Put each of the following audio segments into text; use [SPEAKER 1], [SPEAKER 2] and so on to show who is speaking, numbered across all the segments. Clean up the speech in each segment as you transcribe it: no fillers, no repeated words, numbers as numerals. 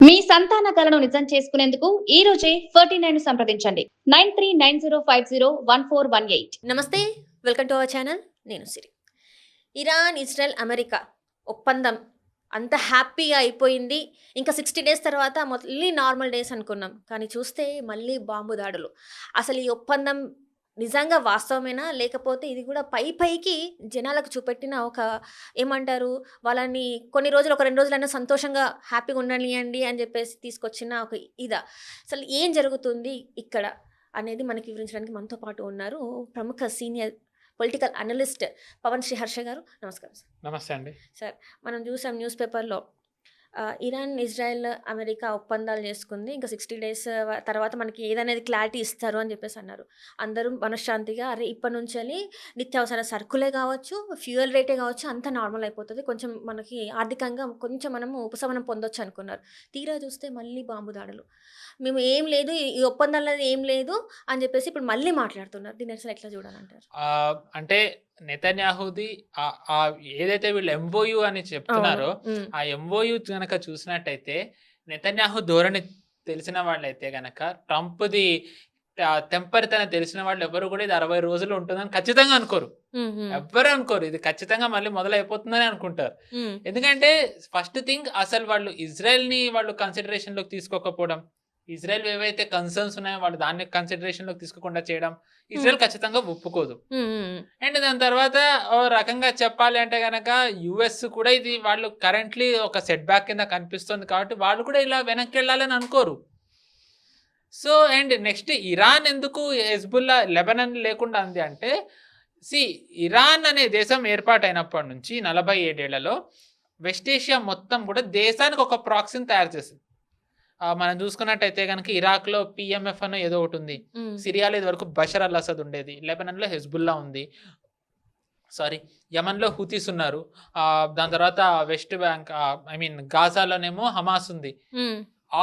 [SPEAKER 1] మీ సంతాన కలను నిజం చేసుకునేందుకు ఈ రోజే 49 సంప్రదించండి 9390501418.
[SPEAKER 2] నమస్తే, వెల్కమ్ టు అవర్ ఛానల్. నేను సిరి. ఇరాన్, ఇజ్రాయెల్, అమెరికా ఒప్పందం అంత హ్యాపీగా అయిపోయింది. ఇంకా 60 డేస్ తర్వాత మళ్ళీ నార్మల్ డేస్ అనుకున్నాం. కానీ చూస్తే మళ్ళీ బాంబు దాడులు. అసలు ఈ ఒప్పందం నిజంగా వాస్తవమేనా? లేకపోతే ఇది కూడా పైకి జనాలకు చూపెట్టిన ఒక ఏమంటారు, వాళ్ళని కొన్ని రోజులు ఒక 2 రోజులైనా సంతోషంగా హ్యాపీగా ఉండనియండి అని చెప్పేసి తీసుకొచ్చిన ఒక ఇదా? అసలు ఏం జరుగుతుంది ఇక్కడ అనేది మనకి వివరించడానికి మనతో పాటు ఉన్నారు ప్రముఖ senior political analyst Pawan Sriharsha గారు. నమస్కారం సార్.
[SPEAKER 3] నమస్తే అండి.
[SPEAKER 2] సార్, మనం చూసాం న్యూస్ పేపర్లో ఇరాన్, ఇజ్రాయెల్, అమెరికా ఒప్పందాలు చేసుకుంది. ఇంకా 60 డేస్ తర్వాత మనకి ఏదనేది క్లారిటీ ఇస్తారు అని చెప్పేసి అన్నారు. అందరూ మనశ్శాంతిగా అరే ఇప్పటి నుంచి నిత్యావసర సరుకులే కావచ్చు, ఫ్యూయల్ రేటే కావచ్చు, అంతా నార్మల్ అయిపోతుంది, కొంచెం మనకి ఆర్థికంగా కొంచెం మనము ఉపశమనం పొందొచ్చు అనుకున్నారు. తీరా చూస్తే మళ్ళీ బాంబు దాడులు. మేము ఏం లేదు, ఈ ఒప్పందాలు ఏం లేదు అని చెప్పేసి ఇప్పుడు మళ్ళీ మాట్లాడుతున్నారు. దీన్ని అసలు ఎట్లా చూడాలంటారు?
[SPEAKER 3] అంటే నెతన్యాహుది ఏదైతే వీళ్ళు ఎంఓయు అని చెప్తున్నారో ఆ ఎంఓయు గనక చూసినట్టయితే నెతన్యాహు ధోరణి తెలిసిన వాళ్ళైతే గనక ట్రంప్ది టెంపరితనం తెలిసిన వాళ్ళు ఎవరు కూడా ఇది 60 రోజులు ఉంటుందని ఖచ్చితంగా అనుకోరు. ఎవ్వరు అనుకోరు ఇది ఖచ్చితంగా మళ్ళీ మొదలైపోతుందని అనుకుంటారు. ఎందుకంటే ఫస్ట్ థింగ్ అసలు వాళ్ళు ఇజ్రాయెల్ ని వాళ్ళు కన్సిడరేషన్ లోకి తీసుకోకపోవడం, ఇజ్రాయెల్ ఏవైతే కన్సర్న్స్ ఉన్నాయో వాళ్ళు దాన్ని కన్సిడరేషన్ లోకి తీసుకోకుండా చేయడం ఇజ్రాయెల్ ఖచ్చితంగా ఒప్పుకోదు. అండ్ దాని తర్వాత ఓ రకంగా చెప్పాలి అంటే గనక యుఎస్ కూడా ఇది వాళ్ళు కరెంట్లీ ఒక సెట్ బ్యాక్ కింద కనిపిస్తుంది కాబట్టి వాళ్ళు కూడా ఇలా వెనక్కి వెళ్ళాలని అనుకోరు. సో అండ్ నెక్స్ట్ ఇరాన్ ఎందుకు హెజ్బుల్లా లెబనాన్ లేకుండా ఉంది అంటే ఇరాన్ అనే దేశం ఏర్పాటైనప్పటి నుంచి 47 ఏళ్లలో వెస్ట్ ఏషియా మొత్తం కూడా దేశానికి ఒక ప్రాక్సీని తయారు చేసింది. మనం చూసుకున్నట్టయితే కనుక ఇరాక్లో పిఎంఎఫ్ అని ఏదో ఒకటి ఉంది, సిరియాలో ఇది వరకు బషర్ అల్ అసద్ ఉండేది, లెబనాన్లో హెజ్బుల్లా ఉంది, యమన్లో హుతీస్ ఉన్నారు, దాని తర్వాత వెస్ట్ బ్యాంక్ గాజాలోనేమో హమాస్ ఉంది.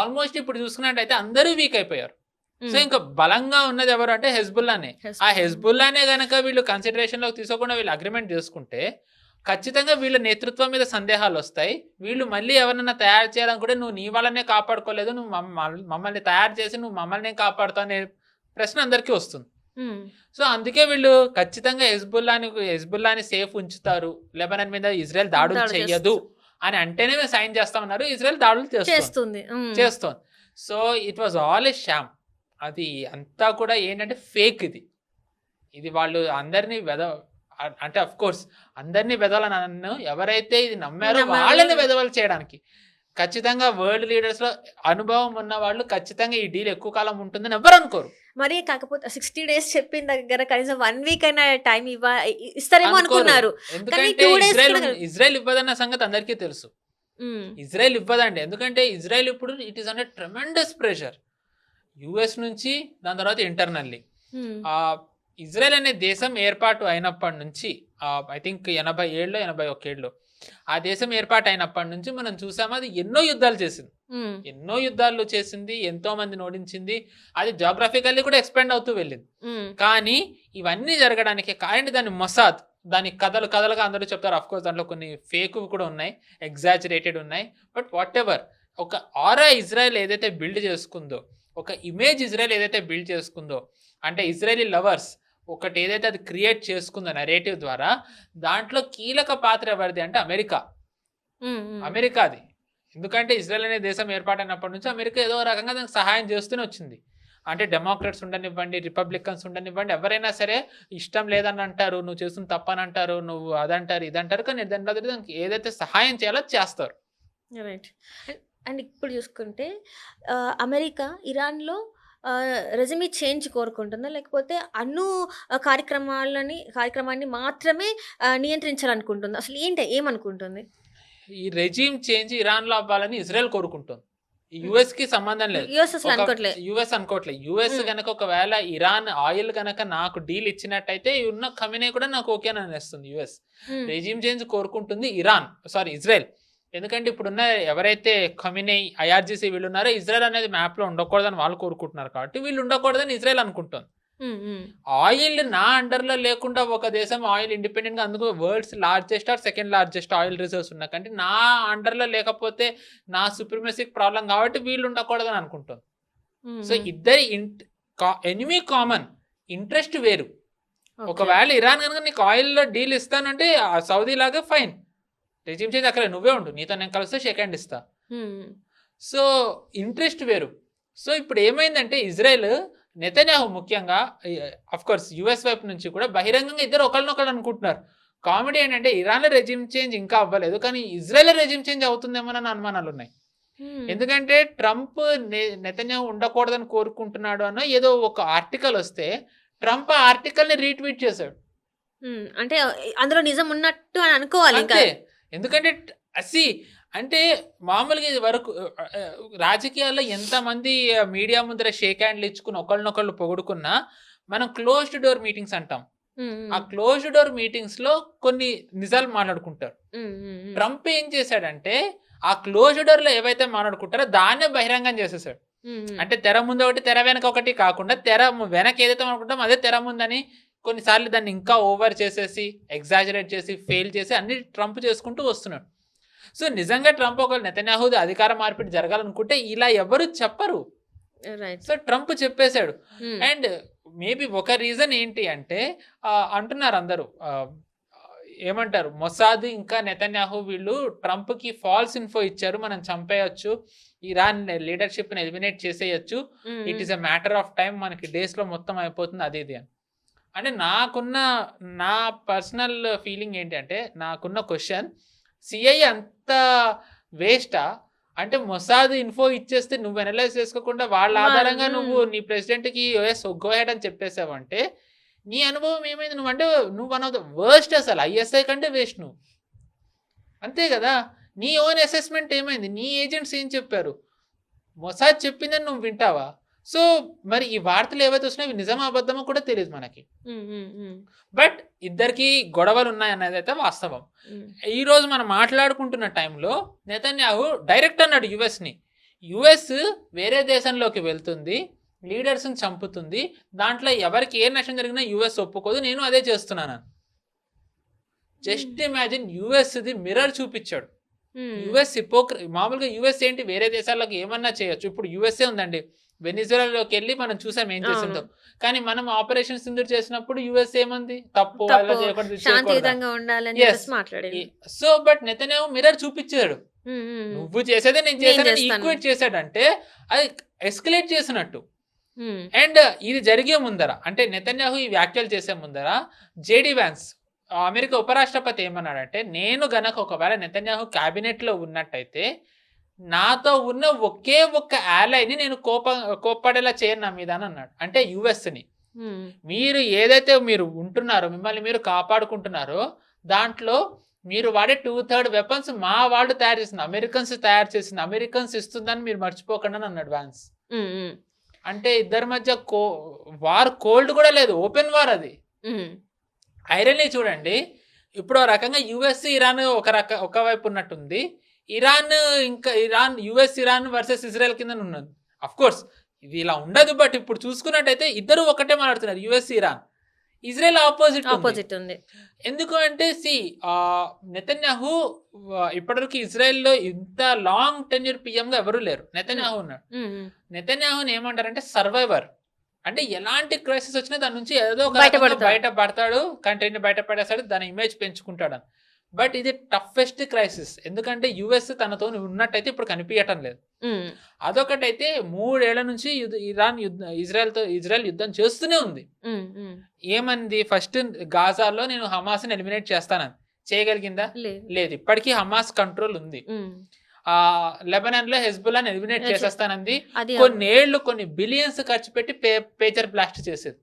[SPEAKER 3] ఆల్మోస్ట్ ఇప్పుడు చూసుకున్నట్టయితే అందరూ వీక్ అయిపోయారు. సో ఇంకా బలంగా ఉన్నది ఎవరు అంటే హెజ్బుల్లానే. ఆ హెజ్బుల్లానే గనక వీళ్ళు కన్సిడరేషన్ లోకి తీసుకోకుండా వీళ్ళు అగ్రిమెంట్ చేసుకుంటే ఖచ్చితంగా వీళ్ళ నేతృత్వం మీద సందేహాలు వస్తాయి. వీళ్ళు మళ్ళీ ఎవరన్నా తయారు చేయాలనుకుంటే నువ్వు నీ వాళ్ళనే కాపాడుకోలేదు, నువ్వు మమ్మల్ని తయారు చేసి నువ్వు మమ్మల్ని కాపాడుతావు అనే ప్రశ్న అందరికీ వస్తుంది. సో అందుకే వీళ్ళు ఖచ్చితంగా హెజ్బుల్లాని సేఫ్ ఉంచుతారు, లెబనాన్ మీద ఇజ్రాయెల్ దాడులు చెయ్యదు అని అంటేనే మేము సైన్ చేస్తామన్నారు. ఇజ్రాయెల్ దాడులు చేస్తుంది. So it was all a Sam. అది అంతా కూడా ఏంటంటే ఫేక్. ఇది వాళ్ళు అందరినీ అంటే అఫ్ కోర్స్ అందరినీ వెదవాలని ఎవరైతే ఇది నమ్మారో వాళ్ళని వెదవలు చేయడానికి ఖచ్చితంగా వరల్డ్ లీడర్స్ లో అనుభవం ఉన్న వాళ్ళు ఖచ్చితంగా ఈ డీల్ ఎక్కువ కాలం ఉంటుందని ఎవరు అనుకోరు.
[SPEAKER 2] మరి కాకపోతే 60 డేస్ చెప్పిన దగ్గర కనీసం 1 వీక్ అయినా టైం ఇస్తారేమో అనుకున్నారు.
[SPEAKER 3] ఎందుకంటే ఇజ్రాయెల్ ఇవ్వదన్న సంగతి అందరికీ తెలుసు. ఇజ్రాయెల్ ఇవ్వదండి. ఎందుకంటే ఇజ్రాయెల్ ఇప్పుడు it is under tremendous pressure US నుంచి, దాని తర్వాత ఇంటర్నల్లీ. ఇజ్రాయెల్ అనే దేశం ఏర్పాటు అయినప్పటి నుంచి ఐ థింక్ 87 81 ఆ దేశం ఏర్పాటు అయినప్పటి నుంచి మనం చూసాము అది ఎన్నో యుద్ధాలు చేసింది, ఎంతో మందిని ఓడించింది, అది జాగ్రఫికల్లీ కూడా ఎక్స్పాండ్ అవుతూ వెళ్ళింది. కానీ ఇవన్నీ జరగడానికి కారణం దాని మొసాద్, దాని కథలుగా అందరూ చెప్తారు. అఫ్ కోర్స్ దాంట్లో కొన్ని ఫేక్ కూడా ఉన్నాయి, ఎగ్జాజరేటెడ్ ఉన్నాయి. బట్ వాట్ ఎవర్, ఒక ఆరా ఇజ్రాయెల్ ఏదైతే బిల్డ్ చేసుకుందో, ఒక ఇమేజ్ ఇజ్రాయెల్ ఏదైతే బిల్డ్ చేసుకుందో, అంటే ఇజ్రాయలీ లవర్స్ ఒకటి ఏదైతే అది క్రియేట్ చేసుకుందో నెరేటివ్ ద్వారా, దాంట్లో కీలక పాత్ర ఎవరిది అంటే అమెరికాది. ఎందుకంటే ఇజ్రాయెల్ అనే దేశం ఏర్పాటైనప్పటి నుంచి అమెరికా ఏదో రకంగా దానికి సహాయం చేస్తూనే వచ్చింది. అంటే డెమోక్రాట్స్ ఉండనివ్వండి, రిపబ్లికన్స్ ఉండనివ్వండి, ఎవరైనా సరే ఇష్టం లేదని అంటారు, నువ్వు చేస్తున్న తప్పని అంటారు, నువ్వు అదంటారు ఇదంటారు, కానీ దానికి ఏదైతే సహాయం చేయాలో చేస్తారు.
[SPEAKER 2] రైట్. అండ్ ఇప్పుడు చూసుకుంటే అమెరికా ఇరాన్లో రెజిమీ చేంజ్ కోరుకుంటుందా, లేకపోతే కార్యక్రమాన్ని మాత్రమే నియంత్రించాలనుకుంటుందా? అసలు ఏమనుకుంటుంది?
[SPEAKER 3] ఈ రెజిమ్ చేంజ్ ఇరాన్ లో అవ్వాలని ఇజ్రాయెల్ కోరుకుంటుంది. యుఎస్ కి సంబంధం లేదు. యుఎస్ అనుకోవట్లేదు. యుఎస్ గనక ఒకవేళ ఇరాన్ ఆయిల్ గనక నాకు డీల్ ఇచ్చినట్టయితే ఉన్న ఖమేనీ కూడా నాకు ఓకే అని అనిస్తుంది. యుఎస్ రెజిమ్ చేంజ్ కోరుకుంటుంది ఇజ్రాయెల్. ఎందుకంటే ఇప్పుడున్న ఎవరైతే ఖమేనీ, ఐఆర్జీసీ వీళ్ళు ఉన్నారో ఇజ్రాయెల్ అనేది మ్యాప్లో ఉండకూడదని వాళ్ళు కోరుకుంటున్నారు కాబట్టి వీళ్ళు ఉండకూడదని ఇజ్రాయెల్ అనుకుంటుంది. ఆయిల్ నా అండర్లో లేకుండా ఒక దేశం ఆయిల్ ఇండిపెండెంట్గా, అందుకు world's largest or second largest oil reserves ఉన్న కంటే నా అండర్లో లేకపోతే నా సుప్రీమసీకి ప్రాబ్లం కాబట్టి వీళ్ళు ఉండకూడదని అనుకుంటాను. సో ఇద్దరి ఎనిమీ కామన్, ఇంట్రెస్ట్ వేరు. ఒకవేళ ఇరాన్ కనుక నీకు ఆయిల్లో డీల్ ఇస్తానంటే సౌదీ లాగా ఫైన్, రెజిమ్ చేంజ్ అక్కడ నువ్వే ఉండు, నీతో నేను కలిస్తే షేక్ హ్యాండ్ ఇస్తా. సో ఇంట్రెస్ట్ వేరు. సో ఇప్పుడు ఏమైందంటే ఇజ్రాయెల్ నెతన్యాహు ముఖ్యంగా కోర్స్ యుఎస్ వైపు నుంచి కూడా బహిరంగంగా ఇద్దరు ఒకళ్ళనొకళ్ళు అనుకుంటున్నారు. కామెడీ ఏంటంటే ఇరాన్లో రెజిమ్ చేంజ్ ఇంకా అవ్వలేదు, కానీ ఇజ్రాయెల్ రెజిమ్ చేంజ్ అవుతుందేమో అని అనుమానాలు ఉన్నాయి. ఎందుకంటే ట్రంప్ నెతన్యాహు ఉండకూడదని కోరుకుంటున్నాడు అన్న ఏదో ఒక ఆర్టికల్ వస్తే ట్రంప్ ఆ ఆర్టికల్ని రీట్వీట్ చేశాడు.
[SPEAKER 2] అంటే అందులో నిజం ఉన్నట్టు అని అనుకోవాలి.
[SPEAKER 3] అంతే, ఎందుకంటే అంటే మామూలుగా ఇది వరకు రాజకీయాల్లో ఎంతమంది మీడియా ముందర షేక్ హ్యాండ్లు ఇచ్చుకుని ఒకళ్ళనొకళ్ళు పొగుడుకున్నా మనం క్లోజ్డ్ డోర్ మీటింగ్స్ అంటాం. ఆ క్లోజ్డ్ డోర్ మీటింగ్స్ లో కొన్ని నిజాలు మాట్లాడుకుంటారు. ట్రంప్ ఏం చేశాడంటే ఆ క్లోజ్డ్ డోర్ లో ఏవైతే మాట్లాడుకుంటారో దాన్నే బహిరంగం చేసేసాడు. అంటే తెర ముందు ఒకటి తెర వెనక ఒకటి కాకుండా తెర వెనక ఏదైతే అనుకుంటామో అదే తెర ముందని కొన్నిసార్లు దాన్ని ఇంకా ఓవర్ చేసేసి ఎగ్జాజరేట్ చేసి ఫెయిల్ చేసి అన్ని ట్రంప్ చేసుకుంటూ వస్తున్నాడు. సో నిజంగా ట్రంప్ ఒక నెతన్యాహు అధికార మార్పిడి జరగాలనుకుంటే ఇలా ఎవరు చెప్పరు. సో ట్రంప్ చెప్పేశాడు. అండ్ మేబీ ఒక రీజన్ ఏంటి అంటే అంటున్నారు అందరూ, ఏమంటారు, మొసాద్ ఇంకా నెతన్యాహు వీళ్ళు ట్రంప్కి ఫాల్స్ ఇన్ఫో ఇచ్చారు, మనం చంపేయచ్చు, ఇరాన్ లీడర్షిప్ని ఎలిమినేట్ చేసేయచ్చు, it is a matter of time, మనకి డేస్లో మొత్తం అయిపోతుంది అది ఇది అని. అంటే నా పర్సనల్ ఫీలింగ్ ఏంటంటే, నాకున్న క్వశ్చన్, సిఐ అంత వేస్టా? అంటే మొసాద్ ఇన్ఫో ఇచ్చేస్తే నువ్వు అనలైజ్ చేసుకోకుండా వాళ్ళ ఆధారంగా నువ్వు నీ ప్రెసిడెంట్కి గో హెడ్ అని చెప్పేసావంటే నీ అనుభవం ఏమైంది? నువ్వు వన్ ఆఫ్ ద వర్స్ట్, అసలు ఐఎస్ఐ కంటే వేస్ట్ నువ్వు, అంతే కదా. నీ ఓన్ అసెస్మెంట్ ఏమైంది? నీ ఏజెంట్స్ ఏం చెప్పారు? మొసాద్ చెప్పిందని నువ్వు వింటావా? సో మరి ఈ వార్తలు ఏవైతే వస్తున్నాయి అవి నిజమా అబద్ధమో కూడా తెలియదు మనకి. బట్ ఇద్దరికి గొడవలు ఉన్నాయనేది అయితే వాస్తవం. ఈ రోజు మనం మాట్లాడుకుంటున్న టైంలో నెతన్యాహు డైరెక్ట్ అన్నాడు యుఎస్ వేరే దేశంలోకి వెళ్తుంది, లీడర్స్ని చంపుతుంది, దాంట్లో ఎవరికి ఏ నష్టం జరిగినా యుఎస్ ఒప్పుకోదు, నేను అదే చేస్తున్నాను. జస్ట్ ఇమాజిన్, యుఎస్ది మిర్రర్ చూపించాడు. యుఎస్ మామూలుగా యుఎస్ ఏంటి, వేరే దేశాలకు ఏమన్నా చేయొచ్చు. ఇప్పుడు యుఎస్ఏ ఉందండి, వెనిజులాలోకి వెళ్ళి మనం చూసాం ఏం చేసిందో, కానీ మనం ఆపరేషన్ సింధూర్ చేసినప్పుడు యుఎస్ ఏమంది, తప్పు సో బట్ నెతన్యాహు మిర్రర్ చూపించాడు, నువ్వు చేసేదే నేను చేశాను ఈక్వేట్ చేశాడంటే అది ఎస్కలేట్ చేసినట్టు. అండ్ ఇది జరిగే ముందర, అంటే నెతన్యాహు ఈ వ్యాఖ్యలు చేసే ముందర జేడీ వ్యాన్స్ అమెరికా ఉపరాష్ట్రపతి ఏమన్నాడంటే, నేను గనక ఒకవేళ నెతన్యాహు క్యాబినెట్ లో ఉన్నట్టయితే నాతో ఉన్న ఒకే ఒక్క ఆలైని నేను కోప్పడేలా చేయను నా మీద అని అన్నాడు. అంటే యుఎస్ని మీరు ఏదైతే మీరు ఉంటున్నారో, మిమ్మల్ని మీరు కాపాడుకుంటున్నారో, దాంట్లో మీరు వాడే 2/3 వెపన్స్ మా వాళ్ళు తయారు చేసింది, అమెరికన్స్ తయారు చేసింది, అమెరికన్స్ ఇస్తుందని మీరు మర్చిపోకండి అని అన్నాడు వ్యాన్స్. అంటే ఇద్దరి మధ్య వార్ కోల్డ్ కూడా లేదు, ఓపెన్ వార్ అది. ఐరనీ చూడండి, ఇప్పుడు ఒక రకంగా యుఎస్ ఇరాన్ ఒకవైపు ఉన్నట్టుంది, యుఎస్ ఇరాన్ వర్సెస్ ఇజ్రాయెల్ కింద ఉన్నది. అఫ్ కోర్స్ ఇది ఇలా ఉండదు, బట్ ఇప్పుడు చూసుకున్నట్టయితే ఇద్దరు ఒకటే మాట్లాడుతున్నారు, యుఎస్ ఇరాన్. ఇజ్రాయెల్ ఆపోజిట్ ఉంది. ఎందుకు అంటే నెతన్యాహు ఇప్పటివరకు ఇజ్రాయెల్లో ఇంత లాంగ్ టెన్యూర్ పిఎం గా ఎవరు లేరు, నెతన్యాహు ఉన్నాడు. నెతన్యాహుని ఏమంటారంటే సర్వైవర్, అంటే ఎలాంటి క్రైసిస్ వచ్చినా దాని నుంచి ఏదో ఒక బయటపడతాడు, కంట్రీని బయటపడేస్తాడు, దాని ఇమేజ్ పెంచుకుంటాడు. బట్ ఇది టఫెస్ట్ క్రైసిస్, ఎందుకంటే యుఎస్ తనతో ఉన్నట్టయితే ఇప్పుడు కనిపించటం లేదు. అదొకటైతే 3 ఏళ్ల నుంచి ఇజ్రాయెల్ యుద్ధం చేస్తూనే ఉంది. ఏమంది, ఫస్ట్ గాజాలో నేను హమాస్ని ఎలిమినేట్ చేస్తానని, చేయగలిగిందా? లేదు. ఇప్పటికీ హమాస్ కంట్రోల్ ఉంది. లెబనాన్ లో హెజ్బుల్లాని ఎలిమినేట్ చేసేస్తానంది. కొన్ని బిలియన్స్ ఖర్చు పెట్టి పేజర్ బ్లాస్ట్ చేసేది.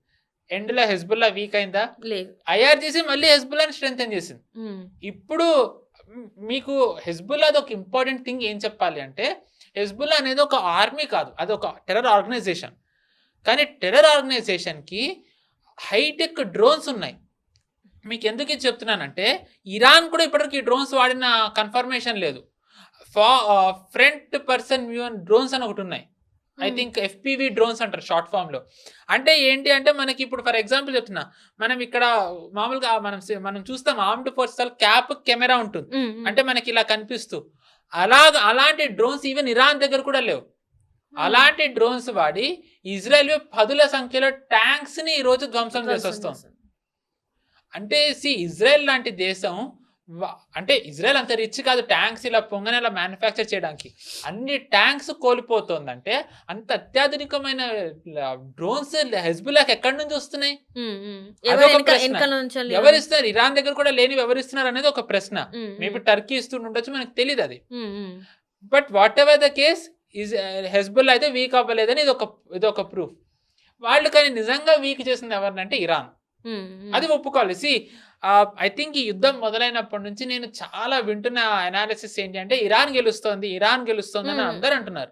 [SPEAKER 3] ఎండ్ లో హెజ్బుల్లా వీక్ అయిందా? ఐఆర్జీసీ మళ్ళీ హెజ్బుల్లాని స్ట్రెంథెన్ చేసింది. ఇప్పుడు మీకు హెజ్బుల్లాది ఒక ఇంపార్టెంట్ థింగ్ ఏం చెప్పాలి అంటే, హెజ్బుల్లా అనేది ఒక ఆర్మీ కాదు, అది ఒక టెర్రర్ ఆర్గనైజేషన్. కానీ టెర్రర్ ఆర్గనైజేషన్కి హైటెక్ డ్రోన్స్ ఉన్నాయి. మీకు ఎందుకు ఇది చెప్తున్నానంటే, ఇరాన్ కూడా ఇప్పటివరకు ఈ డ్రోన్స్ వాడిన కన్ఫర్మేషన్ లేదు. ఫ్రంట్ పర్సన్ వ్యూ డ్రోన్స్ అని ఒకటి ఉన్నాయి, ఐ థింక్ FPV డ్రోన్స్ అంటారు షార్ట్ ఫామ్ లో. అంటే ఏంటి అంటే మనకి ఇప్పుడు ఫర్ ఎగ్జాంపుల్ చెప్తున్నా, మనం ఇక్కడ మామూలుగా మనం చూస్తాం ఆర్మ్డ్ ఫోర్సెస్ క్యాప్ కెమెరా ఉంటుంది, అంటే మనకి ఇలా కనిపిస్తూ అలాంటి డ్రోన్స్ ఈవెన్ ఇరాన్ దగ్గర కూడా లేవు. అలాంటి డ్రోన్స్ వాడి ఇజ్రాయెల్ పదుల సంఖ్యలో ట్యాంక్స్ ని ఈ రోజు ధ్వంసం చేసి వస్తాం. అంటే ఇజ్రాయెల్ లాంటి దేశం, అంటే ఇజ్రాయెల్ అంత రిచ్ కాదు ట్యాంక్స్ ఇలా పొంగనేలా మ్యానుఫ్యాక్చర్ చేయడానికి. అన్ని ట్యాంక్స్ కోల్పోతుందంటే అంత అత్యాధునికమైన డ్రోన్స్ హెజ్బుల్లాకి ఎక్కడి నుంచి వస్తున్నాయి? ఎవరిస్తున్నారు? ఇరాన్ దగ్గర కూడా లేనివి ఎవరిస్తున్నారు అనేది ఒక ప్రశ్న. మేబీ టర్కీ ఇస్తుండొచ్చు, మనకు తెలియదు అది. But what ever the case, Hezbollah అయితే వీక్ అవ్వలేదని ఇది ఒక ప్రూఫ్. వాళ్ళు కానీ నిజంగా వీక్ చేసింది ఎవరినంటే ఇరాన్. అది ఒప్పుకోవాలి. ఐ థింక్ ఈ యుద్ధం మొదలైనప్పటి నుంచి నేను చాలా వింటున్న అనాలిసిస్ ఏంటి అంటే ఇరాన్ గెలుస్తోంది అని అందరు అంటున్నారు.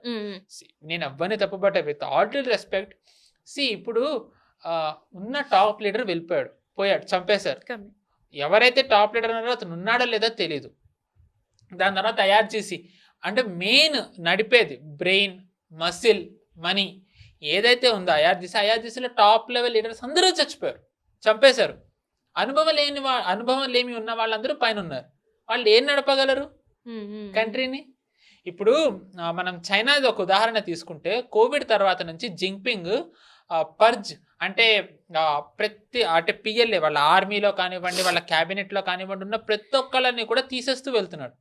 [SPEAKER 3] నేను అవ్వని తప్పుబట్ట విత్ ఆల్ డ్యూ రెస్పెక్ట్. ఇప్పుడు ఉన్న టాప్ లీడర్ పోయాడు, చంపేశారు. ఎవరైతే టాప్ లీడర్ ఉన్నారో అతను ఉన్నాడో లేదో తెలియదు. దాని తర్వాత తయారు చేసి, అంటే మెయిన్ నడిపేది బ్రెయిన్, మసిల్, మనీ ఏదైతే ఉందో ఐఆర్జీసీలో టాప్ లెవెల్ లీడర్స్ అందరూ చంపేశారు. అనుభవం లేమి ఉన్న వాళ్ళందరూ పైన ఉన్నారు. వాళ్ళు ఏం నడపగలరు కంట్రీని? ఇప్పుడు మనం చైనాది ఒక ఉదాహరణ తీసుకుంటే, కోవిడ్ తర్వాత నుంచి జింగ్పింగ్ పర్జ్ అంటే అంటే పిఎల్ఏ వాళ్ళ ఆర్మీలో కానివ్వండి, వాళ్ళ క్యాబినెట్లో కానివ్వండి ఉన్న ప్రతి ఒక్కళ్ళని కూడా తీసేస్తూ వెళ్తున్నాడు.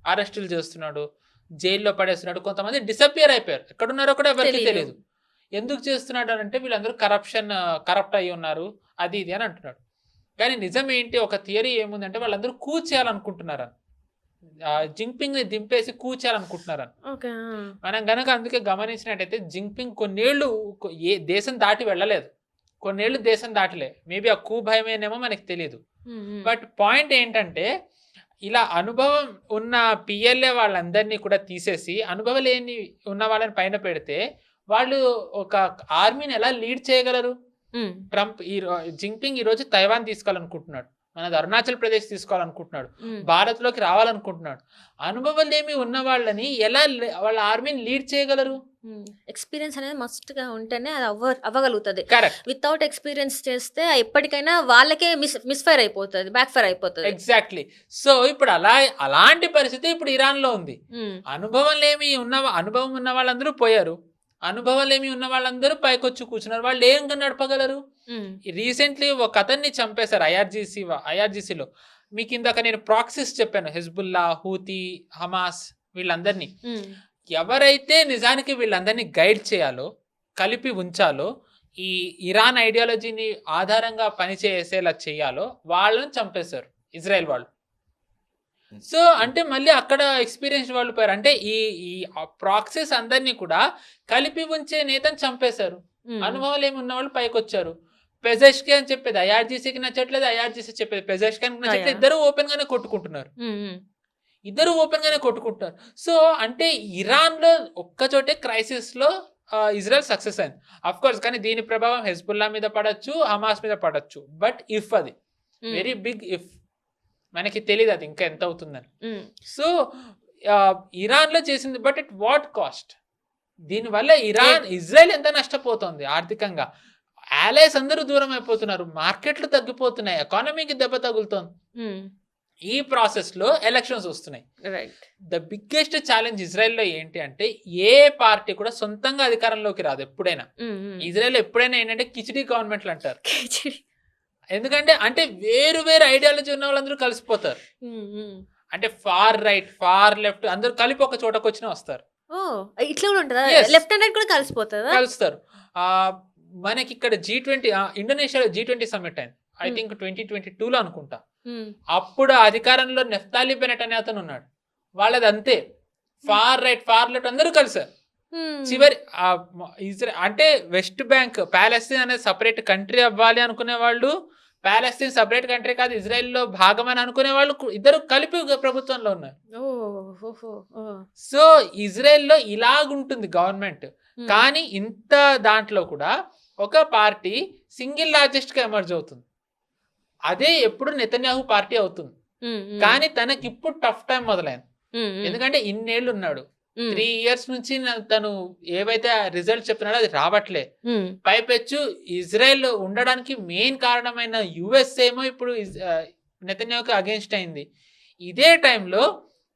[SPEAKER 3] అరెస్టులు చేస్తున్నాడు, జైల్లో పడేస్తున్నాడు. కొంతమంది డిసపియర్ అయిపోయారు, ఎక్కడున్నారో కూడా ఎవరికి తెలియదు. ఎందుకు చేస్తున్నాడు అంటే వీళ్ళందరూ కరప్ట్ అయ్యి ఉన్నారు, అది ఇది అని అంటున్నాడు. కానీ నిజం ఏంటి, ఒక థియరీ ఏముందంటే వాళ్ళందరూ కూర్చేయాలనుకుంటున్నారని, జింగ్పింగ్ ని దింపేసి కూర్చేయాలనుకుంటున్నారని. మనం గనక అందుకే గమనించినట్టయితే జింగ్పింగ్ కొన్నేళ్లు దేశం దాటి వెళ్ళలేదు, కొన్నేళ్లు దేశం దాటలే. మేబీ ఆ భయమేనేమో మనకి తెలియదు. బట్ పాయింట్ ఏంటంటే, ఇలా అనుభవం ఉన్న పిఎల్ఏ వాళ్ళందరినీ కూడా తీసేసి అనుభవం లేని ఉన్న వాళ్ళని పైన పెడితే వాళ్ళు ఒక ఆర్మీని ఎలా లీడ్ చేయగలరు? ట్రంప్ జింగ్పింగ్ ఈ రోజు తైవాన్ తీసుకోవాలనుకుంటున్నాడు, మనది అరుణాచల్ ప్రదేశ్ తీసుకోవాలనుకుంటున్నాడు, భారత్ లోకి రావాలనుకుంటున్నాడు. అనుభవం ఏమి ఉన్న వాళ్ళని ఎలా వాళ్ళ ఆర్మీని లీడ్ చేయగలరు?
[SPEAKER 2] ఎక్స్పీరియన్స్ అనేది మస్ట్ గా ఉంటేనే అది అవ్వగలుగుతుంది.
[SPEAKER 3] కరెక్ట్.
[SPEAKER 2] వితౌట్ ఎక్స్పీరియన్స్ చేస్తే ఎప్పటికైనా వాళ్ళకే మిస్ఫైర్ అయిపోతుంది, బ్యాక్ ఫైర్ అయిపోతుంది.
[SPEAKER 3] ఎగ్జాక్ట్లీ. సో ఇప్పుడు అలాంటి పరిస్థితి ఇప్పుడు ఇరాన్ లో ఉంది. అనుభవం ఉన్న వాళ్ళందరూ పోయారు, అనుభవం ఏమి ఉన్న వాళ్ళందరూ పైకొచ్చి కూర్చున్నారు. వాళ్ళు ఏం నడపగలరు? రీసెంట్లీ ఒక అతన్ని చంపేశారు ఐఆర్జీసీలో. మీకు ఇందాక నేను ప్రాక్సిస్ చెప్పాను, హెజ్బుల్లా, హూతీ, హమాస్, వీళ్ళందరినీ. ఎవరైతే నిజానికి వీళ్ళందరినీ గైడ్ చేయాలో, కలిపి ఉంచాలో, ఈ ఇరాన్ ఐడియాలజీని ఆధారంగా పనిచేసేలా చేయాలో వాళ్ళని చంపేశారు ఇజ్రాయెల్ వాళ్ళు. సో అంటే మళ్ళీ అక్కడ ఎక్స్పీరియన్స్ వాళ్ళు పోయారు. అంటే ఈ ప్రాక్సెస్ అందరినీ కూడా కలిపి ఉంచే నేతను చంపేశారు. అనుభవాలు ఏమి ఉన్న వాళ్ళు పైకి వచ్చారు. పెజెష్కి అని చెప్పేది ఐఆర్జీసీకి నచ్చట్లేదు, ఐఆర్జీసీ చెప్పేది పెజెష్కి నచ్చట్లేదు. ఇద్దరు ఓపెన్ గానే కొట్టుకుంటున్నారు. సో అంటే ఇరాన్ లో ఒక్కచోటే క్రైసిస్ లో ఇజ్రాయెల్ సక్సెస్ అయింది. అఫ్ కోర్స్ కానీ దీని ప్రభావం హెజ్బుల్లా మీద పడచ్చు, హమాస్ మీద పడచ్చు. బట్ ఇఫ్ అది వెరీ బిగ్ ఇఫ్, మనకి తెలియదు అది ఇంకా ఎంత అవుతుందని. సో ఇరాన్ లో చేసింది, బట్ ఎట్ వాట్ కాస్ట్? దీనివల్ల ఇజ్రాయెల్ ఎంత నష్టపోతుంది ఆర్థికంగా? ఆలైస్ అందరూ దూరం అయిపోతున్నారు, మార్కెట్లు తగ్గిపోతున్నాయి, ఎకానమీకి దెబ్బ తగులుతోంది. ఈ ప్రాసెస్ లో ఎలక్షన్స్ వస్తున్నాయి. ద బిగ్గెస్ట్ ఛాలెంజ్ ఇజ్రాయెల్ లో ఏంటి అంటే, ఏ పార్టీ కూడా సొంతంగా అధికారంలోకి రాదు ఎప్పుడైనా. ఇజ్రాయెల్ ఎప్పుడైనా ఏంటంటే కిచిడీ గవర్నమెంట్లు అంటారు. ఎందుకంటే అంటే వేరు ఐడియాలజీ ఉన్న వాళ్ళందరూ కలిసిపోతారు. అంటే ఫార్ రైట్, ఫార్ లెఫ్ట్ అందరూ కలిపి ఒక చోటకు వచ్చినా వస్తారు.
[SPEAKER 2] ఇట్లా కూడా ఉంటుందా? లెఫ్ట్ అండ్ రైట్ కూడా కలుస్తారు.
[SPEAKER 3] మనకి ఇక్కడ G20 ఇండోనేషియాలో G20 సమ్మిట్ అయింది, ఐ థింక్ 2022లో అనుకుంటా. అప్పుడు అధికారంలో నెఫ్తాలి బెనెట్ అనే అతను ఉన్నాడు. వాళ్ళది అంతే, ఫార్ రైట్ ఫార్ లెఫ్ట్ అందరూ కలిసారు. చివరి అంటే వెస్ట్ బ్యాంక్, పాలస్తీన్ అనేది సపరేట్ కంట్రీ అవ్వాలి అనుకునే వాళ్ళు, పాలస్తీన్ సపరేట్ కంట్రీ కాదు ఇజ్రాయెల్ లో భాగం అని అనుకునే వాళ్ళు ఇద్దరు కలిపి ప్రభుత్వంలో ఉన్నారు. సో ఇజ్రాయెల్ లో ఇలాగుంటుంది గవర్నమెంట్. కానీ ఇంత దాంట్లో కూడా ఒక పార్టీ సింగిల్ లార్జెస్ట్ గా ఎమర్జ్ అవుతుంది. అదే ఎప్పుడు నెతన్యాహు పార్టీ అవుతుంది. కానీ తనకి ఇప్పుడు టఫ్ టైం మొదలైంది. ఎందుకంటే ఇన్నేళ్ళు ఉన్నాడు, 3 years నుంచి తను ఏవైతే రిజల్ట్ చెప్తున్నాడో అది రావట్లే. పైపెచ్చు ఇజ్రాయెల్ ఉండడానికి మెయిన్ కారణమైన యుఎస్ ఏమో ఇప్పుడు నెతన్యాహుకి అగేన్స్ట్ అయింది. ఇదే టైంలో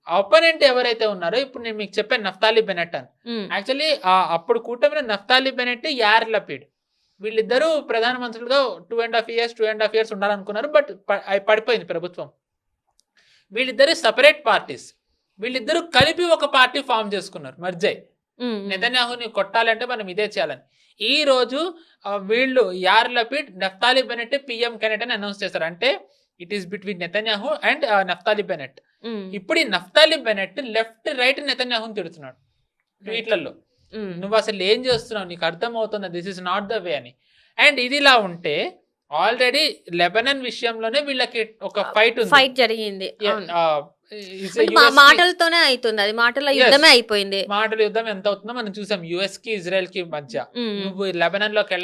[SPEAKER 3] అపోనెంట్ ఎవరైతే ఉన్నారో ఇప్పుడు నేను మీకు చెప్పాను నఫ్తాలి బెనెట్ అని. యాక్చువల్లీ అప్పుడు కూటమిలో నఫ్తాలి బెనెట్, యార్ లపీడ్ వీళ్ళిద్దరూ ప్రధానమంత్రులుగా 2.5 years ఉండాలనుకున్నారు. బట్ పడిపోయింది ప్రభుత్వం. వీళ్ళిద్దరు సపరేట్ పార్టీస్. వీళ్ళిద్దరూ కలిపి ఒక పార్టీ ఫామ్ చేసుకున్నారు మర్జయ్. నెతన్యాహుని కొట్టాలంటే మనం ఇదే చేయాలని. ఈ రోజు వీళ్ళు యార్ లపీడ్, నఫ్తాలి బెనెట్ పిఎం క్యాండిడేట్ అని అనౌన్స్ చేశారు. అంటే it is between Netanyahu and Naphtali Bennett. ఇప్పుడు ఈ నఫ్తాలి బెనెట్ లెఫ్ట్ రైట్ నెతన్యాహుని తిడుతున్నాడు ట్వీట్లలో. నువ్వు అసలు ఏం చేస్తున్నావు, నీకు అర్థం అవుతుందా, this is not the way అని. అండ్ ఇదిలా ఉంటే ఆల్రెడీ లెబనాన్ విషయంలోనే వీళ్ళకి ఒక ఫైట్ జరిగింది.
[SPEAKER 2] మాటలతోనే అవుతుంది, అది మాటల యుద్ధమే అయిపోయింది.
[SPEAKER 3] మాటల యుద్ధం ఎంత అవుతుందో మనం చూసాం యుఎస్ కి ఇజ్రాయెల్ కి మధ్య. నువ్వు లెబనాన్ లోకి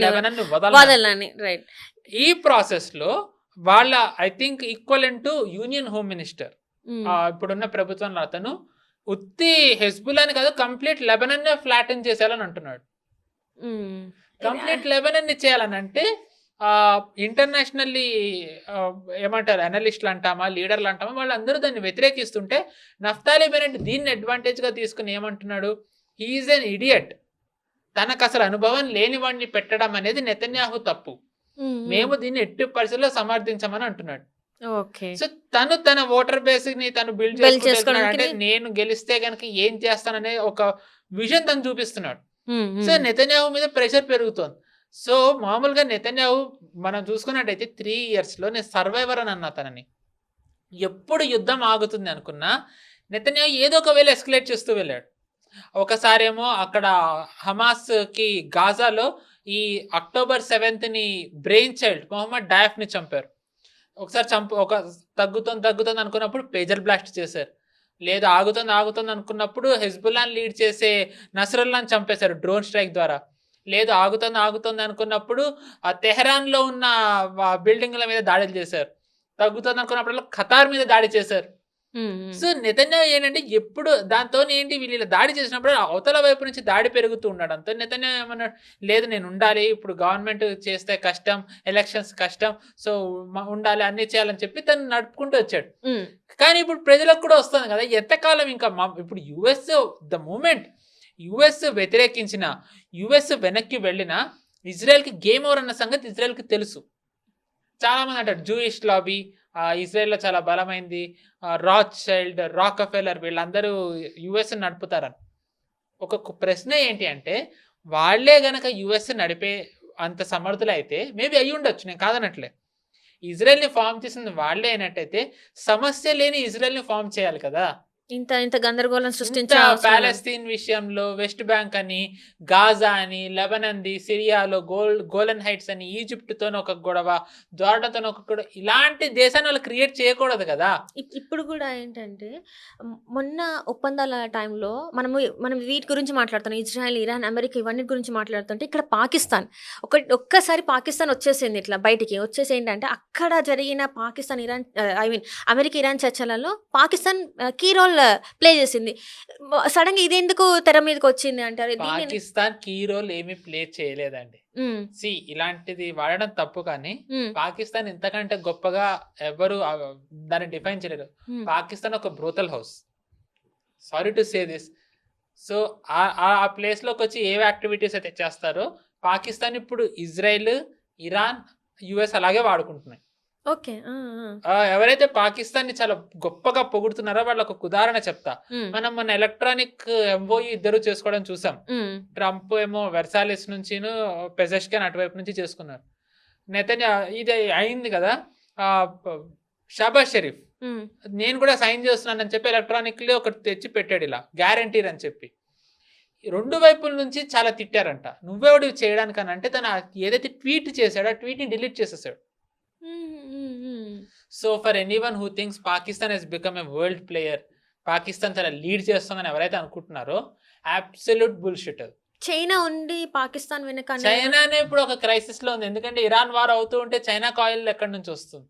[SPEAKER 3] లెబనాన్ వదలని. రైట్. ఈ ప్రాసెస్ లో వాళ్ళ I think equivalent to union home minister ఇప్పుడున్న ప్రభుత్వంలో అతను ఉత్తి హెజ్బుల్లాని కాదు కంప్లీట్ లెబనాన్ ఫ్లాటన్ చేసేయాలని అంటున్నాడు. కంప్లీట్ లెబనాన్ ని చేయాలని అంటే ఇంటర్నేషనల్లీ ఏమంటారు అనలిస్టులు అంటామా, లీడర్లు అంటామా, వాళ్ళందరూ దాన్ని వ్యతిరేకిస్తుంటే నఫ్తాలి బెనెట్ దీన్ని అడ్వాంటేజ్ గా తీసుకుని ఏమంటున్నాడు, హీఈస్ ఎన్ ఇడియట్, తనకు అసలు అనుభవం లేని వాడిని పెట్టడం అనేది నెతన్యాహు తప్పు, మేము దీన్ని ఎట్టి పరిస్థితుల్లో సమర్థించమని అంటున్నాడు. సో తన ఓటర్ బేస్ ని తను బిల్డ్ చేసుకుంటున్నాడు. అంటే నేను గెలిస్తే గనక ఏం చేస్తాననే ఒక విజన్ తను చూపిస్తున్నాడు. సో నెతన్యాహు మీద ప్రెషర్ పెరుగుతోంది. సో మామూలుగా నెతన్యాహు మనం చూసుకున్నట్టయితే 3 years లో నేను సర్వైవర్ అని అన్నా తనని. ఎప్పుడు యుద్ధం ఆగుతుంది అనుకున్నా నెతన్యాహు ఏదో ఒక వేళ ఎస్కలేట్ చేస్తూ వెళ్ళాడు. ఒకసారేమో అక్కడ హమాస్ కి గాజాలో ఈ October 7th brain child Mohammed Deif ని చంపారు. ఒకసారి తగ్గుతుంది అనుకున్నప్పుడు పేజర్ బ్లాస్ట్ చేశారు. లేదు ఆగుతుంది అనుకున్నప్పుడు హెజ్బుల్లాని లీడ్ చేసే నస్రల్లాని చంపేశారు డ్రోన్ స్ట్రైక్ ద్వారా. లేదు ఆగుతుంది అనుకున్నప్పుడు ఆ తెహరాన్లో ఉన్న బిల్డింగ్ల మీద దాడులు చేశారు. తగ్గుతుంది అనుకున్నప్పుడు ఖతార్ మీద దాడి చేశారు. సో నెతన్యాహు ఏంటంటే ఎప్పుడు దాంతో ఏంటి వీళ్ళు దాడి చేసినప్పుడు అవతల వైపు నుంచి దాడి పెరుగుతూ ఉన్నాడు. అంతా నెతన్యాహు ఏమన్నాడు, లేదు నేను ఉండాలి, ఇప్పుడు గవర్నమెంట్ చేస్తే కష్టం, ఎలక్షన్స్ కష్టం, సో ఉండాలి, అన్ని చేయాలని చెప్పి తను నడుపుకుంటూ వచ్చాడు. కానీ ఇప్పుడు ప్రజలకు కూడా వస్తుంది కదా ఎంతకాలం ఇంకా. ఇప్పుడు యుఎస్ ద మూమెంట్ యుఎస్ వ్యతిరేకించిన, యుఎస్ వెనక్కి వెళ్ళిన ఇజ్రాయెల్కి గేమ్ ఓవర్ అన్న సంగతి ఇజ్రాయెల్కి తెలుసు. చాలా మంది అంటారు జూయిష్ లాబీ ఇజ్రాయెల్లో చాలా బలమైంది, రాచ్ చైల్డ్, రాకఫెల్లర్ వీళ్ళందరూ యుఎస్ నడుపుతారని. ఒక ప్రశ్న ఏంటి అంటే వాళ్ళే గనక యుఎస్ నడిపే అంత సమర్థులు అయితే మేబీ అయ్యి ఉండొచ్చు, నేను కాదనట్లే. ఇజ్రాయెల్ని ఫామ్ చేసింది వాళ్ళే అయినట్టయితే సమస్య లేని ఇజ్రాయెల్ని ఫామ్ చేయాలి కదా.
[SPEAKER 2] ఇంత గందరగోళం
[SPEAKER 3] పాలస్తీన్ విషయంలో వెస్ట్ బ్యాంక్ అని, గాజా అని, లెబనాన్ ది, సిరియాలో గోలన్ హైట్స్ అని, ఈజిప్ట్ తోనే ఒక గొడవ, జోర్డాన్ తోనే ఒక గొడవ, ఇలాంటి దేశాన్ని వాళ్ళు క్రియేట్ చేయకూడదు కదా. ఇప్పుడు కూడా
[SPEAKER 2] ఏంటంటే మొన్న ఒప్పందాల టైంలో మనం వీటి గురించి మాట్లాడుతున్నాం, ఇజ్రాయెల్, ఇరాన్, అమెరికా ఇవన్నీ గురించి మాట్లాడుతుంటే ఇక్కడ పాకిస్తాన్ ఒక్కసారి పాకిస్తాన్ వచ్చేసింది, ఇట్లా బయటికి వచ్చేసి ఏంటంటే అక్కడ జరిగిన పాకిస్తాన్ ఇరాన్ అమెరికా ఇరాన్ చర్చలలో పాకిస్తాన్ కీ రోల్ ప్లే చేసింది. సడన్ గా ఇది ఎందుకు తెర మీదకి వచ్చింది అంటారు?
[SPEAKER 3] పాకిస్తాన్ కీ రోల్ ఏమి ప్లే చేయలేదండి. ఇలాంటిది వాడడం తప్పు, కానీ పాకిస్తాన్ ఇంతకంటే గొప్పగా ఎవరు దాన్ని డిఫైన్ చేయలేరు. పాకిస్తాన్ ఒక brutal house, sorry to say this. So uh place లోకి వచ్చి ఏ యాక్టివిటీస్ అయితే చేస్తారో పాకిస్తాన్ ఇప్పుడు ఇజ్రాయెల్, ఇరాన్, యుఎస్ అలాగే వాడుకుంటున్నాయి.
[SPEAKER 2] ఓకే.
[SPEAKER 3] ఎవరైతే పాకిస్తాన్ ని చాలా గొప్పగా పొగుడుతున్నారో వాళ్ళకు ఒక ఉదాహరణ చెప్తా. మనం మన ఎలక్ట్రానిక్ ఎంఓయూ ఇద్దరు చేసుకోవడం చూసాం. ట్రంప్ ఏమో వెర్సాలిస్ నుంచి, పెజెష్కిన్ అటువైపు నుంచి చేసుకున్నారు. నెతన్యాహు ఇది అయింది కదా, షాబాజ్ షరీఫ్ నేను కూడా సైన్ చేస్తున్నానని చెప్పి ఎలక్ట్రానిక్ లో ఒకటి తెచ్చి పెట్టాడు, ఇలా గ్యారంటీర్ అని చెప్పి. 2 వైపుల నుంచి చాలా తిట్టారంట. నువ్వెవడు చేయడానికని అంటే తను ఏదైతే ట్వీట్ చేశాడో ఆ ట్వీట్ ని డిలీట్ చేసేసాడు. So for anyone who thinks Pakistan he's become a world player, Pakistan చాలా లీడ్ చేస్తుందని ఎవరైతే అనుకుంటున్నారో అబ్సల్యూట్ బుల్షిట్.
[SPEAKER 2] చైనా ఉండి పాకిస్తాన్ వెనక,
[SPEAKER 3] చైనానే ఇప్పుడు ఒక క్రైసిస్ లో ఉంది. ఎందుకంటే ఇరాన్ వార్ అవుతూ ఉంటే చైనాకు ఆయిల్ ఎక్కడి నుంచి వస్తుంది?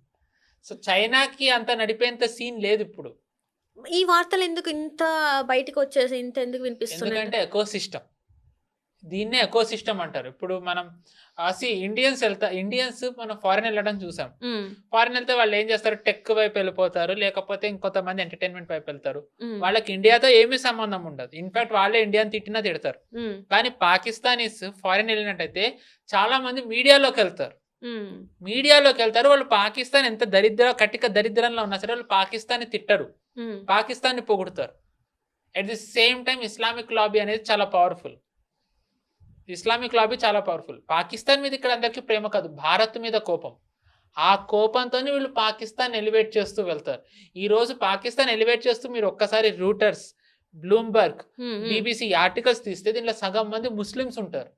[SPEAKER 3] సో చైనాకి అంత నడిపేంత సీన్ లేదు ఇప్పుడు.
[SPEAKER 2] ఈ వార్తలు ఎందుకు ఇంత బయటకు వచ్చేసి ఇంత ఎందుకు వినిపిస్తున్నాయి?
[SPEAKER 3] ఎందుకంటే ఎకోసిస్టమ్, దీన్నే ఎకోసిస్టమ్ అంటారు. ఇప్పుడు మనం ఇండియన్స్ మనం ఫారెన్ వెళ్ళడం చూసాం. ఫారెన్ వెళ్తే వాళ్ళు ఏం చేస్తారు, టెక్ వైపు వెళ్ళిపోతారు, లేకపోతే ఇంకొంతమంది ఎంటర్టైన్మెంట్ వైపు వెళ్తారు. వాళ్ళకి ఇండియాతో ఏమీ సంబంధం ఉండదు. ఇన్ఫాక్ట్ వాళ్ళే ఇండియాని తిట్టినా తిడతారు. కానీ పాకిస్తానీస్ ఫారెన్ వెళ్ళినట్టయితే చాలా మంది మీడియాలోకి వెళ్తారు. వాళ్ళు పాకిస్తాన్ ఎంత కటిక దరిద్రంలో ఉన్నా సరే వాళ్ళు పాకిస్తాన్ తిట్టరు, పాకిస్తాన్ ని పొగుడుతారు. At the same time Islamic lobby అనేది చాలా పవర్ఫుల్. పాకిస్తాన్ మీద ఇక్కడ అందరికీ ప్రేమ కాదు, భారత్ మీద కోపం. ఆ కోపంతోనే వీళ్ళు పాకిస్తాన్ ఎలివేట్ చేస్తూ వెళ్తారు. ఈ రోజు పాకిస్తాన్ ఎలివేట్ చేస్తూ మీరు ఒక్కసారి రూటర్స్, బ్లూంబర్గ్, బీబీసీ ఆర్టికల్స్ తీస్తే దీనిలో సగం మంది ముస్లిమ్స్ ఉంటారు.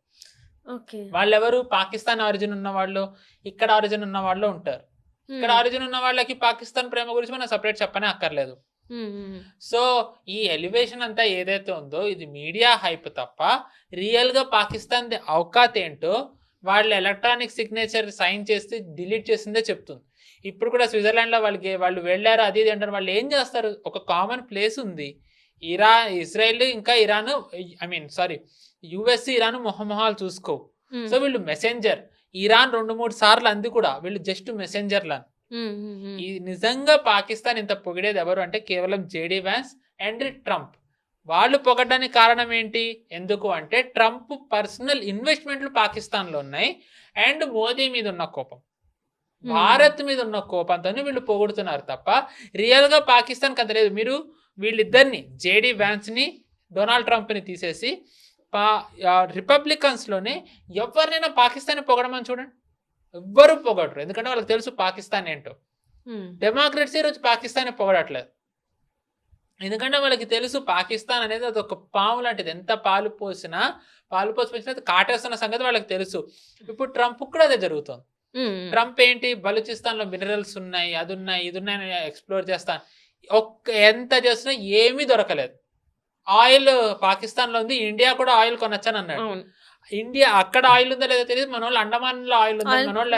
[SPEAKER 3] వాళ్ళెవరు, పాకిస్తాన్ ఆరిజిన్ ఉన్న వాళ్ళు, ఇక్కడ ఆరిజిన్ ఉన్న వాళ్ళు ఉంటారు. ఇక్కడ ఆరిజిన్ ఉన్న వాళ్ళకి పాకిస్తాన్ ప్రేమ గురించి మనం సపరేట్ చెప్పనే అక్కర్లేదు. సో ఈ ఎలివేషన్ అంతా ఏదైతే ఉందో ఇది మీడియా హైప్ తప్ప రియల్ గా పాకిస్తాన్ అవకాత్ ఏంటో వాళ్ళు ఎలక్ట్రానిక్ సిగ్నేచర్ సైన్ చేసి డిలీట్ చేసిందే చెప్తుంది. ఇప్పుడు కూడా స్విట్జర్లాండ్ లో వాళ్ళు వెళ్ళారు, అది అంటారు. వాళ్ళు ఏం చేస్తారు, ఒక కామన్ ప్లేస్ ఉంది, ఇజ్రాయెల్ ఇంకా ఇరాన్, యుఎస్ ఇరాన్ మొహమొహాలు చూసుకో. సో వీళ్ళు మెసెంజర్, ఇరాన్ 2-3 సార్లు అంది కూడా వీళ్ళు జస్ట్ మెసెంజర్లను. ఈ నిజంగా పాకిస్తాన్ ఇంత పొగిడేది ఎవరు అంటే కేవలం జేడీ వ్యాన్స్ అండ్ ట్రంప్. వాళ్ళు పొగడడానికి కారణం ఏంటి, ఎందుకు అంటే ట్రంప్ పర్సనల్ ఇన్వెస్ట్మెంట్లు పాకిస్తాన్ లో ఉన్నాయి అండ్ మోదీ మీద ఉన్న కోపం, భారత్ మీద ఉన్న కోపంతో వీళ్ళు పొగుడుతున్నారు తప్ప రియల్ గా పాకిస్తాన్ కథ లేదు. మీరు వీళ్ళిద్దరిని, జేడీ వ్యాన్స్ ని, డొనాల్డ్ ట్రంప్ ని తీసేసి రిపబ్లికన్స్ లోనే ఎవరినైనా పాకిస్తాన్ పొగడమని చూడండి, ఎవ్వరు పొగడరు. ఎందుకంటే వాళ్ళకి తెలుసు పాకిస్తాన్ ఏంటో. డెమోక్రట్స్ ఈరోజు పాకిస్తాన్ పొగడట్లేదు, ఎందుకంటే వాళ్ళకి తెలుసు పాకిస్తాన్ అనేది అది ఒక పాము లాంటిది, ఎంత పాలు పోసినా కాటేస్తున్న సంగతి వాళ్ళకి తెలుసు. ఇప్పుడు ట్రంప్ కూడా అదే జరుగుతుంది. ట్రంప్ ఏంటి, బలూచిస్తాన్ లో మినరల్స్ ఉన్నాయి, అది ఉన్నాయి, ఇది ఉన్నాయి, ఎక్స్ప్లోర్ చేస్తాను, ఎంత చేస్తున్నా ఏమీ దొరకలేదు. ఆయిల్ పాకిస్తాన్ లో ఉంది, ఇండియా కూడా ఆయిల్ కొనొచ్చని అన్నాడు. ఇండియా అక్కడ ఆయిల్ ఉందో లేదో తెలియదు, మన వాళ్ళు అండమాన్ లో ఆయిల్ ఉందని మన వాళ్ళు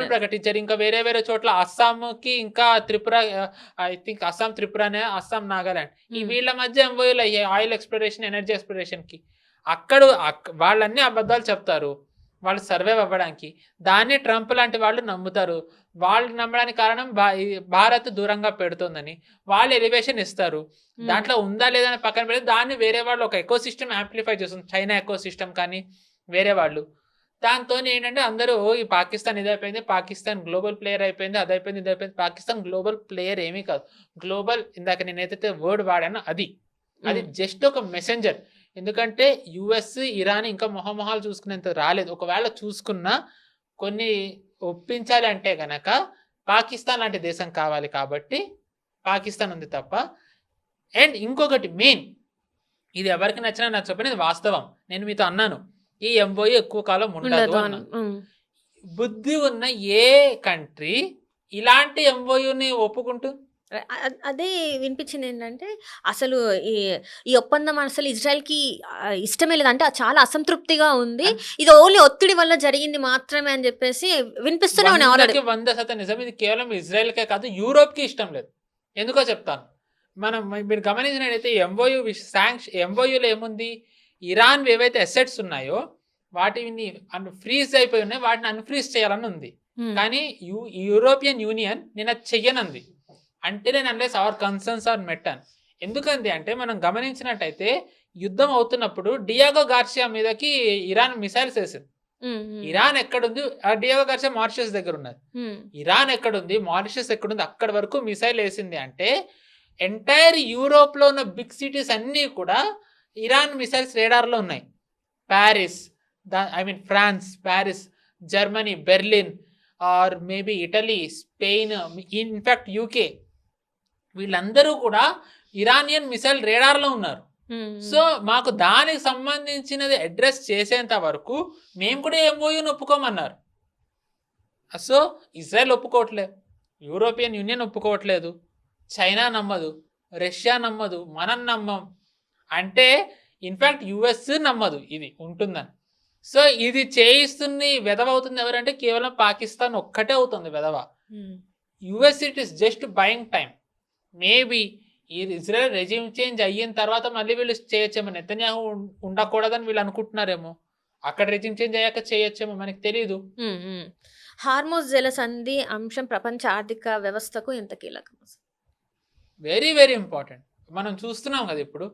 [SPEAKER 3] ప్రకటించారు. ఇంకా వేరే చోట్ల అస్సాంకి, ఇంకా త్రిపుర, ఐ థింక్ త్రిపురనే, అస్సాం, నాగాలాండ్, ఈ వీళ్ళ మధ్య ఎంఓయూలు అయ్యాయి ఆయిల్ ఎక్స్ప్లోరేషన్, ఎనర్జీ ఎక్స్ప్లోరేషన్ కి. వాళ్ళన్నీ అబద్ధాలు చెప్తారు వాళ్ళు సర్వైవ్ అవ్వడానికి. దాన్ని ట్రంప్ లాంటి వాళ్ళు నమ్ముతారు. వాళ్ళు నమ్మడానికి కారణం భారత్ దూరంగా పెడుతుందని. వాళ్ళు ఎలివేషన్ ఇస్తారు, దాంట్లో ఉందా లేదా అని పక్కన పెడితే దాన్ని వేరే వాళ్ళు ఒక ఎకో సిస్టమ్ యాంప్లిఫై చేస్తుంది, చైనా ఎకో సిస్టమ్ కానీ వేరే వాళ్ళు. దాంతో ఏంటంటే అందరూ ఈ పాకిస్తాన్ ఇదైపోయింది, పాకిస్తాన్ గ్లోబల్ ప్లేయర్ అయిపోయింది, అదైపోయింది, ఇదైపోయింది. పాకిస్తాన్ గ్లోబల్ ప్లేయర్ ఏమీ కాదు. గ్లోబల్, ఇందాక నేను ఏదైతే వర్డ్ వాడానో అది జస్ట్ ఒక మెసెంజర్. ఎందుకంటే యుఎస్, ఇరాన్ ఇంకా మొహమొహాలు చూసుకునేంత రాలేదు. ఒకవేళ చూసుకున్నా కొన్ని ఒప్పించాలి అంటే గనక పాకిస్తాన్ లాంటి దేశం కావాలి, కాబట్టి పాకిస్తాన్ ఉంది తప్ప. అండ్ ఇంకొకటి మెయిన్, ఇది ఎవరికి నచ్చినా నచ్చకపోయినా ఇది వాస్తవం. నేను మీతో అన్నాను ఈ ఎంఓయూ ఎక్కువ కాలం ఉండదు అన్న. బుద్ధి ఉన్న ఏ కంట్రీ ఇలాంటి ఎంఓయూని ఒప్పుకుంటూ?
[SPEAKER 2] అదే వినిపించింది ఏంటంటే అసలు ఈ ఒప్పందం అసలు ఇజ్రాయెల్కి ఇష్టమే లేదు, అంటే చాలా అసంతృప్తిగా ఉంది, ఇది ఓన్లీ ఒత్తిడి వల్ల జరిగింది మాత్రమే అని చెప్పేసి వినిపిస్తూనే ఉన్నాయి.
[SPEAKER 3] 100% నిజం. ఇది కేవలం ఇజ్రాయెల్కే కాదు, యూరోప్కి ఇష్టం లేదు. ఎందుకో చెప్తాను. మీరు గమనించినట్టయితే ఎంఓయూలో ఏముంది, ఇరాన్ ఏవైతే అసెట్స్ ఉన్నాయో వాటిని ఫ్రీజ్ అయిపోయి ఉన్నాయి, వాటిని అన్ఫ్రీజ్ చేయాలని ఉంది. కానీ యూరోపియన్ యూనియన్ నేను అది చెయ్యనంది. అంటే నేను unless our concerns are met అని. ఎందుకంది అంటే మనం గమనించినట్టయితే యుద్ధం అవుతున్నప్పుడు డియాగో గార్సియా మీదకి ఇరాన్ మిసైల్స్ వేసింది. ఇరాన్ ఎక్కడుంది, డియాగో గార్సియా మారిషస్ దగ్గర ఉన్నది. ఇరాన్ ఎక్కడుంది, మారిషస్ ఎక్కడుంది, అక్కడి వరకు మిసైల్ వేసింది. అంటే ఎంటైర్ యూరోప్ లో ఉన్న బిగ్ సిటీస్ అన్నీ కూడా ఇరాన్ మిసైల్స్ రేడార్ లో ఉన్నాయి. Paris, France, Paris, Germany, Berlin, or maybe Italy, Spain, in fact UK, వీళ్ళందరూ కూడా ఇరానియన్ మిసైల్ రేడార్లో ఉన్నారు. సో మాకు దానికి సంబంధించినది అడ్రస్ చేసేంత వరకు మేము కూడా ఎంఓయూని ఒప్పుకోమన్నారు. సో ఇజ్రాయెల్ ఒప్పుకోవట్లేదు, యూరోపియన్ యూనియన్ ఒప్పుకోవట్లేదు, చైనా నమ్మదు, రష్యా నమ్మదు, మనం నమ్మం, అంటే ఇన్ఫ్యాక్ట్ యుఎస్ నమ్మదు ఇది ఉంటుందని. సో ఇది చేయిస్తుంది, వెధవ అవుతుంది ఎవరంటే కేవలం పాకిస్తాన్ ఒక్కటే అవుతుంది వెధవ. US it is just buying time. Maybe ఈ ఇజ్రాయెల్ రెజ్యూమ్ చేంజ్ అయిన తర్వాత మళ్ళీ వీళ్ళు చేయొచ్చేమో, నెతన్యాహు ఉండకూడదని వీళ్ళు అనుకుంటున్నారేమో, అక్కడ రెజ్యూమ్ చేంజ్ అయ్యాక చేయొచ్చేమో, మనకి తెలియదు.
[SPEAKER 2] హార్మోజ్ జలసంధి అంశం ప్రపంచ ఆర్థిక వ్యవస్థకు ఎంత కీలకం అసలు?
[SPEAKER 3] Very very important. మనం చూస్తున్నాం కదా ఇప్పుడు.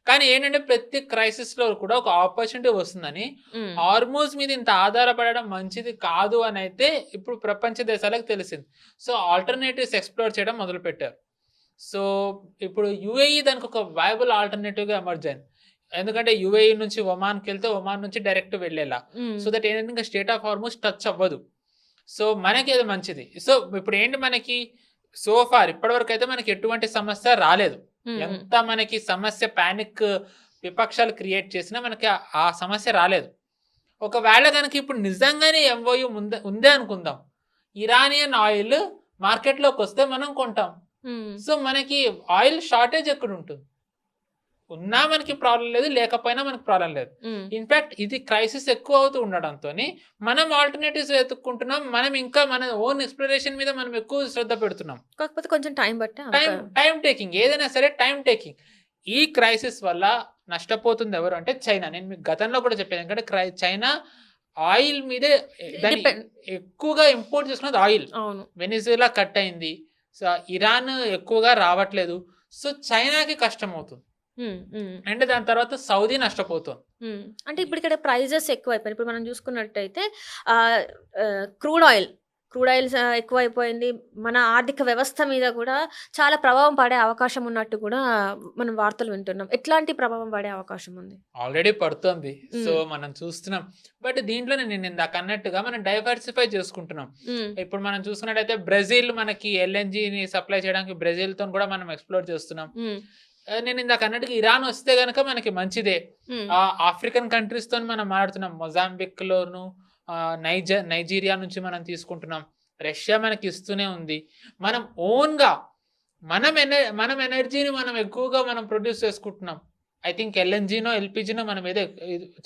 [SPEAKER 3] కానీ ఏంటంటే ప్రతి క్రైసిస్లో కూడా ఒక ఆపర్చునిటీ వస్తుందని,
[SPEAKER 2] మ్మ్.
[SPEAKER 3] హార్మోజ్ మీద ఇంత ఆధారపడడం మంచిది కాదు అని అయితే ఇప్పుడు ప్రపంచ దేశాలకు తెలిసింది. సో ఆల్టర్నేటివ్స్ ఎక్స్ప్లోర్ చేయడం మొదలుపెట్టారు. సో ఇప్పుడు యుఏఈ దానికి ఒక వైబుల్ ఆల్టర్నేటివ్గా ఎమర్జ్ అయింది. ఎందుకంటే యుఏఈ నుంచి ఒమాన్కి వెళ్తే ఒమాన్ నుంచి డైరెక్ట్ వెళ్ళేలా.
[SPEAKER 2] మ్మ్.
[SPEAKER 3] సో దట్ ఏంటంటే ఇంకా స్టేట్ ఆఫ్ హార్మోజ్ టచ్ అవ్వదు. సో మనకి అది మంచిది. సో ఇప్పుడు ఏంటి మనకి సోఫార్ ఇప్పటివరకు అయితే మనకి ఎటువంటి సమస్య రాలేదు.
[SPEAKER 2] మ్మ్.
[SPEAKER 3] ఎంత మనకి సమస్య పానిక్ విపక్షాలు క్రియేట్ చేసినా మనకి ఆ సమస్య రాలేదు. ఒకవేళ కనుక ఇప్పుడు నిజంగానే ఎంఓయూ ఉందే అనుకుందాం, ఇరానియన్ ఆయిల్ మార్కెట్లోకి వస్తే మనం కొంటాం.
[SPEAKER 2] మ్మ్.
[SPEAKER 3] సో మనకి ఆయిల్ షార్టేజ్ ఎక్కడ ఉంటుంది? ఉన్నా మనకి ప్రాబ్లం లేదు, లేకపోయినా మనకి ప్రాబ్లం లేదు.
[SPEAKER 2] మ్మ్.
[SPEAKER 3] ఇన్ఫాక్ట్ ఇది క్రైసిస్ ఎక్కువ అవుతూ ఉండడంతో మనం ఆల్టర్నేటివ్స్ వెతుక్కుంటున్నాం. మనం ఇంకా మన ఓన్ ఎక్స్ప్లోరేషన్ మీద మనం ఎక్కువ శ్రద్ధ పెడుతున్నాం.
[SPEAKER 2] కాకపోతే కొంచెం టైం బట్టే
[SPEAKER 3] టైం టేకింగ్, ఏదైనా సరే టైం టేకింగ్. ఈ క్రైసిస్ వల్ల నష్టపోతుంది ఎవరు అంటే చైనా. నేను మీకు గతంలో కూడా చెప్పాను, ఎందుకంటే చైనా ఆయిల్ మీదే దాన్ని
[SPEAKER 2] Depend.
[SPEAKER 3] ఎక్కువగా ఇంపోర్ట్ చేసుకున్నది ఆయిల్.
[SPEAKER 2] అవును.
[SPEAKER 3] వెనిజులా కట్ అయింది, సో ఇరాన్ ఎక్కువగా రావట్లేదు. సో చైనాకి కష్టం అవుతుంది.
[SPEAKER 2] మ్మ్. మ్మ్.
[SPEAKER 3] అంటే దాని తర్వాత సౌదీ నష్టపోతుంది.
[SPEAKER 2] అంటే ఇప్పుడు ఇక్కడ ప్రైజెస్ ఎక్కువ అయిపోయినాయి. ఇప్పుడు మనం చూసుకున్నట్టయితే క్రూడ్ ఆయిల్ ఎక్కువైపోయింది. మన ఆర్థిక వ్యవస్థ మీద కూడా చాలా ప్రభావం పడే అవకాశం ఉన్నట్టు కూడా మనం వార్తలు వింటున్నాం. ఎట్లాంటి ప్రభావం పడే అవకాశం ఉంది?
[SPEAKER 3] ఆల్రెడీ పడుతుంది. సో
[SPEAKER 2] మ్మ్.
[SPEAKER 3] మనం చూస్తున్నాం. బట్ దీంట్లోనే నేను ఇందాక అన్నట్టుగా మనం డైవర్సిఫై చేసుకుంటున్నాం.
[SPEAKER 2] మ్మ్.
[SPEAKER 3] ఇప్పుడు మనం చూసుకున్నట్టయితే బ్రెజిల్ మనకి ఎల్ఎన్జిని సప్లై చేయడానికి బ్రెజిల్తో కూడా మనం ఎక్స్ప్లోర్ చేస్తున్నాం.
[SPEAKER 2] మ్మ్.
[SPEAKER 3] నేను ఇందాక అన్నట్టుగా ఇరాన్ వస్తే గనక మనకి మంచిదే.
[SPEAKER 2] మ్మ్.
[SPEAKER 3] ఆఫ్రికన్ కంట్రీస్తో మనం మాట్లాడుతున్నాం. మొజాంబిక్లోను, నైజీరియా నుంచి మనం తీసుకుంటున్నాం. రష్యా మనకి ఇస్తూనే ఉంది. మనం ఓన్గా మనం ఎనర్జీని మనం ఎక్కువగా మనం ప్రొడ్యూస్ చేసుకుంటున్నాం. ఐ థింక్ ఎల్ఎన్జీనో ఎల్పిజినో మనం ఏదో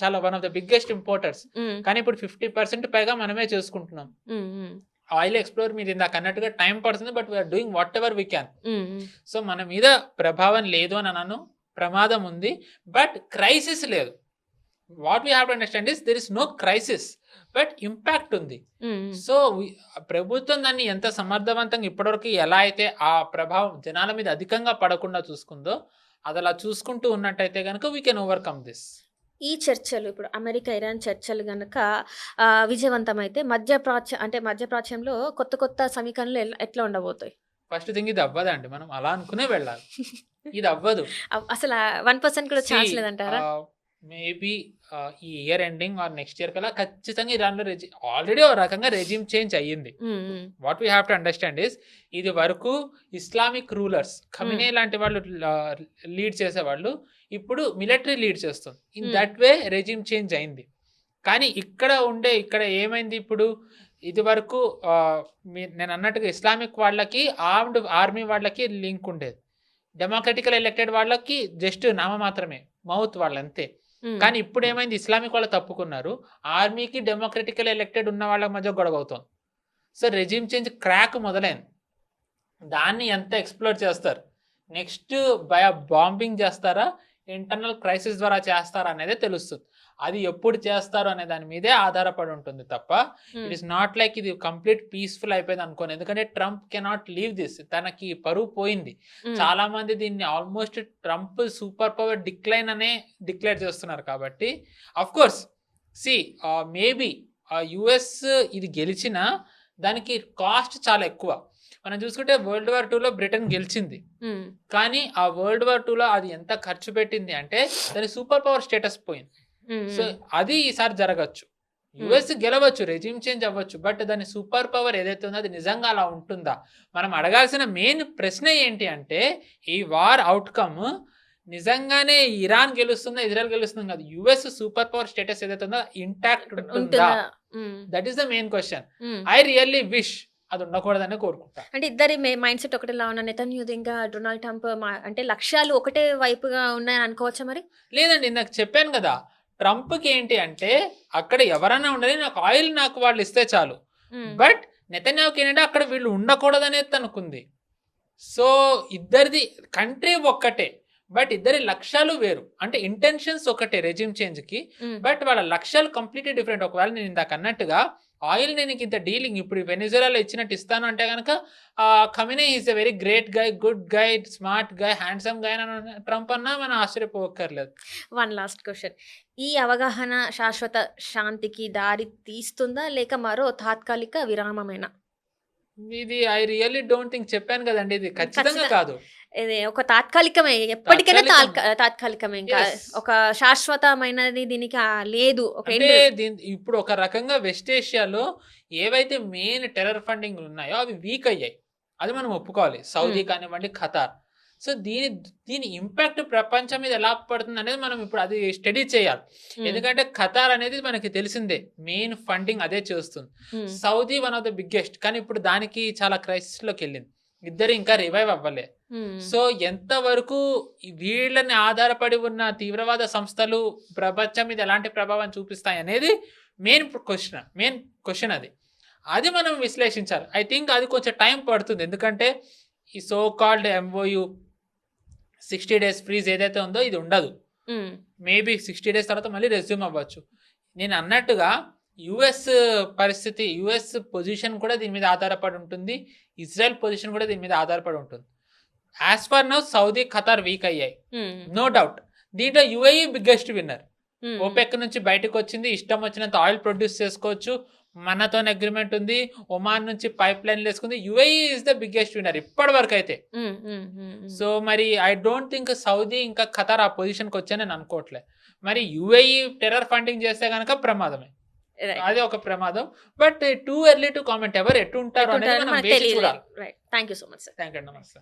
[SPEAKER 3] చాలా one of the biggest importers.
[SPEAKER 2] మ్మ్.
[SPEAKER 3] కానీ ఇప్పుడు 50% పైగా మనమే చేసుకుంటున్నాం.
[SPEAKER 2] మ్మ్. మ్మ్.
[SPEAKER 3] ఆయిల్ ఎక్స్ప్లోర్ మీరు ఇందాక అన్నట్టుగా టైం పడుతుంది, but we are doing whatever we can.
[SPEAKER 2] Hmm.
[SPEAKER 3] So మన మీద ప్రభావం లేదు అని అన్నాను, ప్రమాదం ఉంది, బట్ క్రైసిస్ లేదు. What we have to understand is there is no crisis, but impact ఉంది.
[SPEAKER 2] మ్మ్.
[SPEAKER 3] సో ప్రభుత్వం దాన్ని ఎంత సమర్థవంతంగా ఇప్పటివరకు ఎలా అయితే ఆ ప్రభావం జనాల మీద అధికంగా పడకుండా చూసుకుందో, అది అలా చూసుకుంటూ ఉన్నట్టయితే కనుక వీ కెన్ ఓవర్కమ్ దిస్.
[SPEAKER 2] ఈ చర్చలు ఇప్పుడు అమెరికా ఇరాన్ చర్చలు గనక విజయవంతమైతే మధ్యప్రాచ్యంలో కొత్త కొత్త సమీకరణలు ఎట్లా ఉండబోతాయి?
[SPEAKER 3] ఫస్ట్ థింగ్ ఇది అవ్వదండి, మనం అలా అనుకునే వెళ్ళాలి. ఇది అవ్వదు.
[SPEAKER 2] అసలు 1% కూడా ఛాన్స్ లేదంటారా?
[SPEAKER 3] మేబీ ఈ year ending or next year కల్లా ఖచ్చితంగా ఇరాన్లో ఆల్రెడీ ఒక రకంగా రెజ్యూమ్ చేంజ్ అయ్యింది. What we have to understand is, ఇది వరకు ఇస్లామిక్ రూలర్స్ ఖమినే లాంటి వాళ్ళు లీడ్ చేసేవాళ్ళు, ఇప్పుడు మిలిటరీ లీడ్ చేస్తుంది. In that way resume change అయింది. కానీ ఇక్కడ ఏమైంది, ఇప్పుడు ఇది వరకు నేను అన్నట్టుగా ఇస్లామిక్ వాళ్ళకి ఆర్మ్డ్ ఆర్మీ వాళ్ళకి లింక్ ఉండేది, డెమోక్రటికల్ ఎలక్టెడ్ వాళ్ళకి జస్ట్ నామ మాత్రమే, మౌత్ వాళ్ళంతే. కానీ ఇప్పుడు ఏమైంది, ఇస్లామిక్ వాళ్ళు తప్పుకున్నారు, ఆర్మీకి డెమోక్రటికల్ ఎలక్టెడ్ ఉన్న వాళ్ళ మధ్య గొడవ అవుతుంది. సో రెజ్యూమ్ చేంజ్ క్రాక్ మొదలైంది. దాన్ని ఎంత ఎక్స్ప్లోర్ చేస్తారు, నెక్స్ట్ బాంబింగ్ చేస్తారా, ఇంటర్నల్ క్రైసిస్ ద్వారా చేస్తారా అనేది తెలుస్తుంది. అది ఎప్పుడు చేస్తారు అనే దాని మీదే ఆధారపడి ఉంటుంది తప్ప ఇట్ ఈస్ నాట్ లైక్ ఇది కంప్లీట్ పీస్ఫుల్ అయిపోయింది అనుకోని. ఎందుకంటే ట్రంప్ కెనాట్ లీవ్ దిస్, తనకి పరువు పోయింది. చాలా మంది దీన్ని almost Trump super power decline అనే డిక్లేర్ చేస్తున్నారు. కాబట్టి అఫ్ కోర్స్ మేబీ యుఎస్ ఇది గెలిచినా దానికి కాస్ట్ చాలా ఎక్కువ. మనం చూసుకుంటే World War II బ్రిటన్ గెలిచింది, కానీ ఆ World War II అది ఎంత ఖర్చు పెట్టింది అంటే దాని సూపర్ పవర్ స్టేటస్ పోయింది. సో అది ఈసారి జరగచ్చు, యుఎస్ గెలవచ్చు, రెజ్యూమ్ చేంజ్ అవ్వచ్చు, బట్ దాని సూపర్ పవర్ ఏదైతే ఉందో అది నిజంగా అలా ఉంటుందా? మనం అడగాల్సిన మెయిన్ ప్రశ్న ఏంటి అంటే, ఈ వార్ అవుట్కమ్ నిజంగానే ఇరాన్ గెలుస్తుందా, ఇజ్రాయెల్ గెలుస్తుందా కాదు, యుఎస్ సూపర్ పవర్ స్టేటస్ ఏదైతే ఉందో ఇంటాక్ట్ ఉంటుందా? That is the main question. I really wish అది ఉండకూడదని కోరుకుంటా.
[SPEAKER 2] అంటే ఇద్దరి మైండ్ సెట్ ఒకటిలా ఉన్న నెతన్యాహు ఇంకా డొనాల్డ్ ట్రంప్ అంటే లక్ష్యాలు ఒకటే వైపుగా ఉన్నాయని అనుకోవచ్చా మరి?
[SPEAKER 3] లేదండి, నాకు చెప్పాను కదా, ట్రంప్కి ఏంటి అంటే అక్కడ ఎవరన్నా ఉండాలి, నాకు వాళ్ళు ఇస్తే చాలు. బట్ నెతన్యాహుకి ఏంటంటే అక్కడ వీళ్ళు ఉండకూడదనేది తనకుంది. సో ఇద్దరిది కంట్రీ ఒక్కటే, బట్ ఇద్దరి లక్ష్యాలు వేరు. అంటే ఇంటెన్షన్స్ ఒకటే రెజిమ్ చేంజ్కి, బట్ వాళ్ళ లక్ష్యాలు కంప్లీట్లీ డిఫరెంట్. ఒకవేళ నేను ఇందాక అన్నట్టుగా ఆయిల్ నేను ఇంత డీలింగ్ ఇప్పుడు వెనిజులాలో ఇచ్చినట్టు ఇస్తాను అంటే కనుక Khamenei is a very great guy, good guy, smart guy, handsome guy అని ట్రంప్ అన్నా మనం ఆశ్చర్యపోక్కర్లేదు.
[SPEAKER 2] One last question. ఈ అవగాహన శాశ్వత శాంతికి దారి తీస్తుందా లేక మరో తాత్కాలిక విరామమేనా?
[SPEAKER 3] ఇది ఐ రియల్లీ డోంట్ థింక్, చెప్పాను కదండి, ఇది ఖచ్చితంగా కాదు.
[SPEAKER 2] ఇది ఒక తాత్కాలికమే, ఎప్పటికైనా
[SPEAKER 3] తాత్కాలికం.
[SPEAKER 2] తాత్కాలికమే. ఇంకా
[SPEAKER 3] Yes.
[SPEAKER 2] ఒక శాశ్వతమైనది దీనికి లేదు. ఒక
[SPEAKER 3] అంటే
[SPEAKER 2] end.
[SPEAKER 3] ఇప్పుడు ఒక రకంగా వెస్ట్ ఏషియాలో ఏవైతే మెయిన్ టెర్రర్ ఫండింగ్ ఉన్నాయో అవి వీక్ అయ్యాయి, అది మనం ఒప్పుకోవాలి. సౌదీ కానివ్వండి, ఖతార్. సో దీని ఇంపాక్ట్ ప్రపంచం మీద ఎలా పడుతుంది అనేది మనం ఇప్పుడు అది స్టడీ చేయాలి. ఎందుకంటే ఖతార్ అనేది మనకి తెలిసిందే మెయిన్ ఫండింగ్ అదే చేస్తుంది. Saudi one of the biggest, కానీ ఇప్పుడు దానికి చాలా క్రైసిస్ లోకి వెళ్ళింది. ఇద్దరు ఇంకా రివైవ్ అవ్వలే. సో ఎంతవరకు వీళ్ళని ఆధారపడి ఉన్న తీవ్రవాద సంస్థలు ప్రపంచం మీద ఎలాంటి ప్రభావం చూపిస్తాయి అనేది మెయిన్ క్వశ్చన్. అది మనం విశ్లేషించాలి. ఐ థింక్ అది కొంచెం టైం పడుతుంది, ఎందుకంటే ఈ so called MOU 60 days freeze ఏదైతే ఉందో ఇది ఉండదు. మేబీ 60 days తర్వాత మళ్ళీ రెజ్యూమ్ అవ్వచ్చు. నేను అన్నట్టుగా యుఎస్ పరిస్థితి, యుఎస్ పొజిషన్ కూడా దీని మీద ఆధారపడి ఉంటుంది, ఇజ్రాయెల్ పొజిషన్ కూడా దీని మీద ఆధారపడి ఉంటుంది. As for now Saudi, Qatar week అయ్యాయి, నో డౌట్. దీంట్లో UAE బిగ్గెస్ట్ విన్నర్. ఓపెక్ నుంచి బయటకు వచ్చింది, ఇష్టం వచ్చినంత ఆయిల్ ప్రొడ్యూస్ చేసుకోవచ్చు, మనతో అగ్రిమెంట్ ఉంది, ఒమాన్ నుంచి పైప్ లైన్ వేసుకుంది. UAE is the biggest winner ఇప్పటి వరకు అయితే. సో మరి ఐ డోంట్ థింక్ సౌదీ ఇంకా ఖతార్ ఆ పొజిషన్కి వచ్చా నేను అనుకోవట్లే. మరి UAE టెర్రర్ ఫండింగ్ చేస్తే కనుక ప్రమాదమే, అది ఒక ప్రమాదం. But too early to comment, ఎవరు ఎటు ఉంటారు అనేది మనం వేచి చూడాలి.
[SPEAKER 2] Thank you so much sir.
[SPEAKER 3] Thank you, నమస్తే.